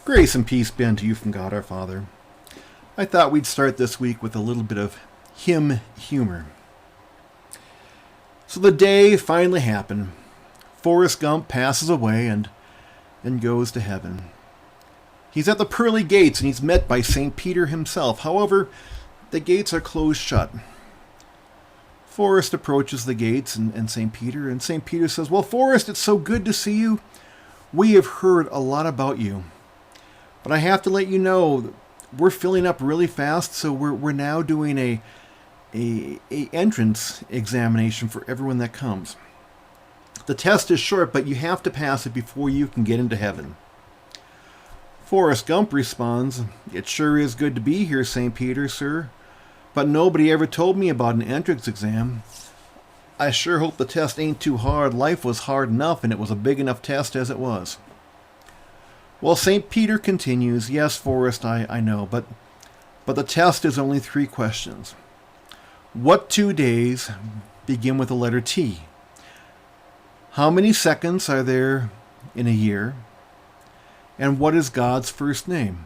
Grace and peace be unto you from God our Father. I thought we'd start this week with a little bit of hymn humor. So the day finally happened. Forrest Gump passes away and goes to heaven. He's at the pearly gates and he's met by St. Peter himself. However, the gates are closed shut. Forrest approaches the gates and St. Peter says, "Well, Forrest, it's so good to see you. We have heard a lot about you. But I have to let you know, we're filling up really fast, so we're now doing a entrance examination for everyone that comes. The test is short, but you have to pass it before you can get into heaven." Forrest Gump responds, "It sure is good to be here, St. Peter, sir. But nobody ever told me about an entrance exam. I sure hope the test ain't too hard. Life was hard enough, and it was a big enough test as it was." Well, St. Peter continues, "Yes, Forrest, I know, but the test is only 3 questions. What 2 days begin with the letter T? How many seconds are there in a year? And what is God's first name?"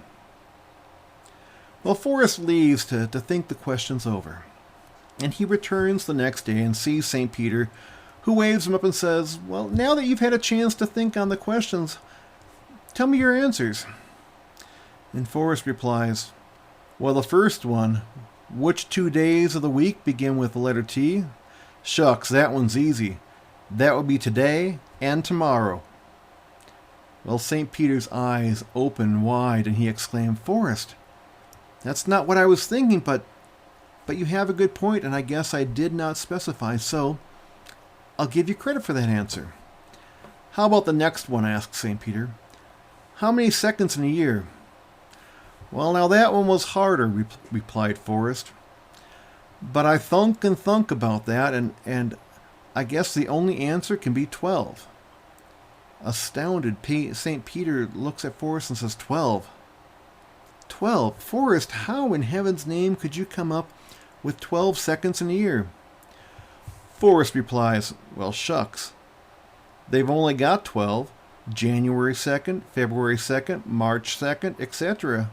Well, Forrest leaves to think the questions over. And he returns the next day and sees St. Peter, who waves him up and says, "Well, now that you've had a chance to think on the questions, tell me your answers." And Forrest replies, "Well, the first one, which 2 days of the week begin with the letter T? Shucks, that one's easy. That would be today and tomorrow." Well, St. Peter's eyes open wide and he exclaimed, "Forrest, that's not what I was thinking, but you have a good point, and I guess I did not specify, so I'll give you credit for that answer." "How about the next one?" asked St. Peter. "How many seconds in a year?" "Well, now that one was harder," replied Forrest. "But I thunk and thunk about that, and I guess the only answer can be 12. Astounded, St. Peter looks at Forrest and says, 12? 12? Forrest, how in heaven's name could you come up with 12 seconds in a year?" Forrest replies, "Well, shucks. They've only got 12. January 2nd, February 2nd, March 2nd, etc."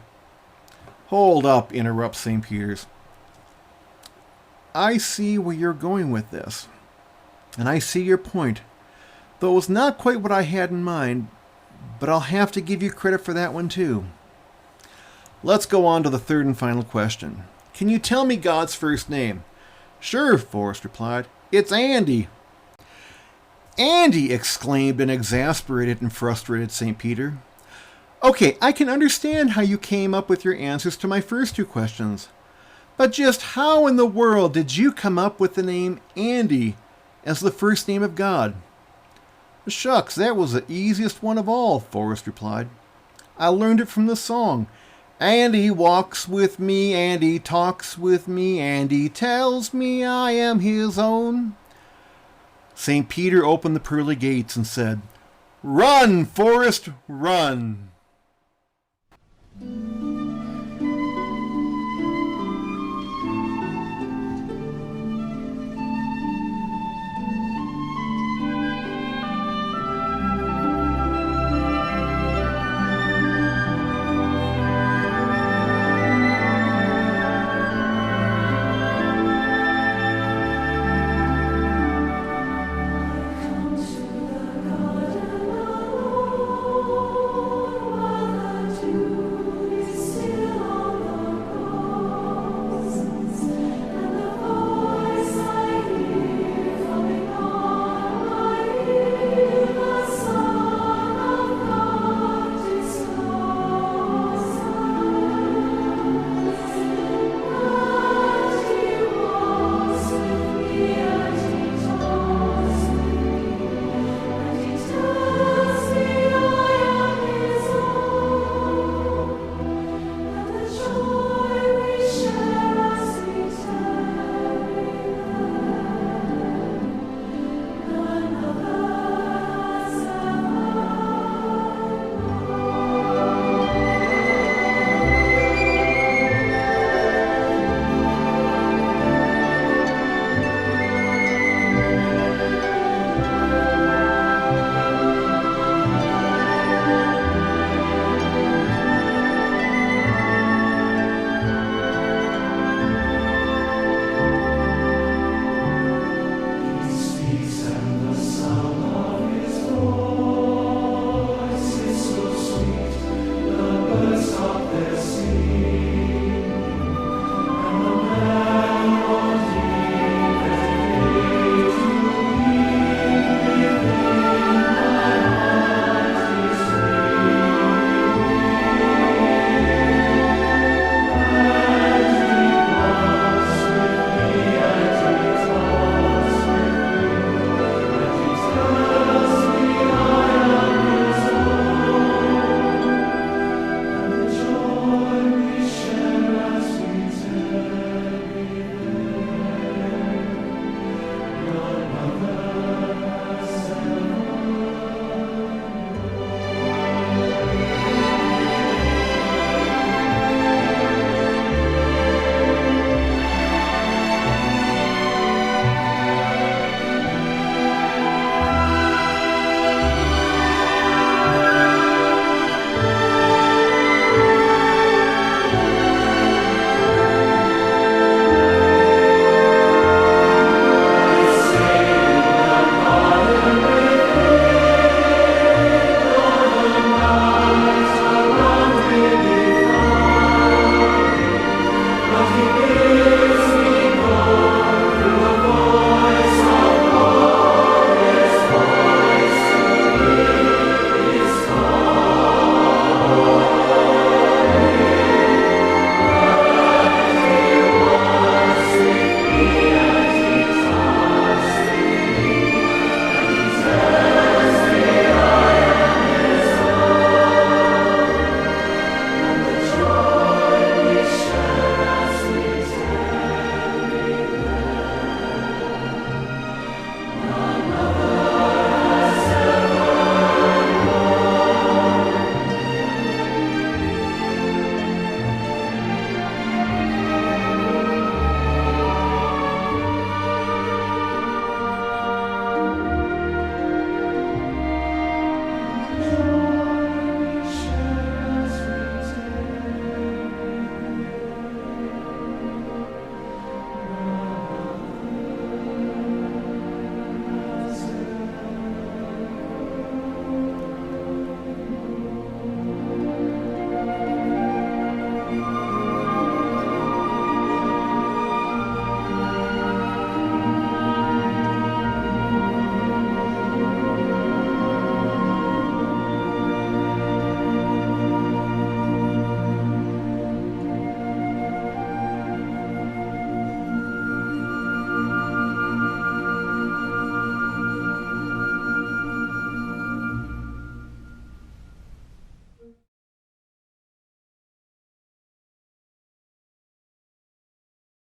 "Hold up," interrupts St. Peter's. "I see where you're going with this, and I see your point, though it was not quite what I had in mind, but I'll have to give you credit for that one too. Let's go on to the third and final question. Can you tell me God's first name?" "Sure," Forrest replied. "It's Andy." "Andy!" exclaimed an exasperated and frustrated St. Peter. "Okay, I can understand how you came up with your answers to my first 2 questions. But just how in the world did you come up with the name Andy as the first name of God?" "Shucks, that was the easiest one of all," Forrest replied. "I learned it from the song. Andy walks with me, Andy talks with me, Andy tells me I am his own." St. Peter opened the pearly gates and said, "Run, Forrest, run!"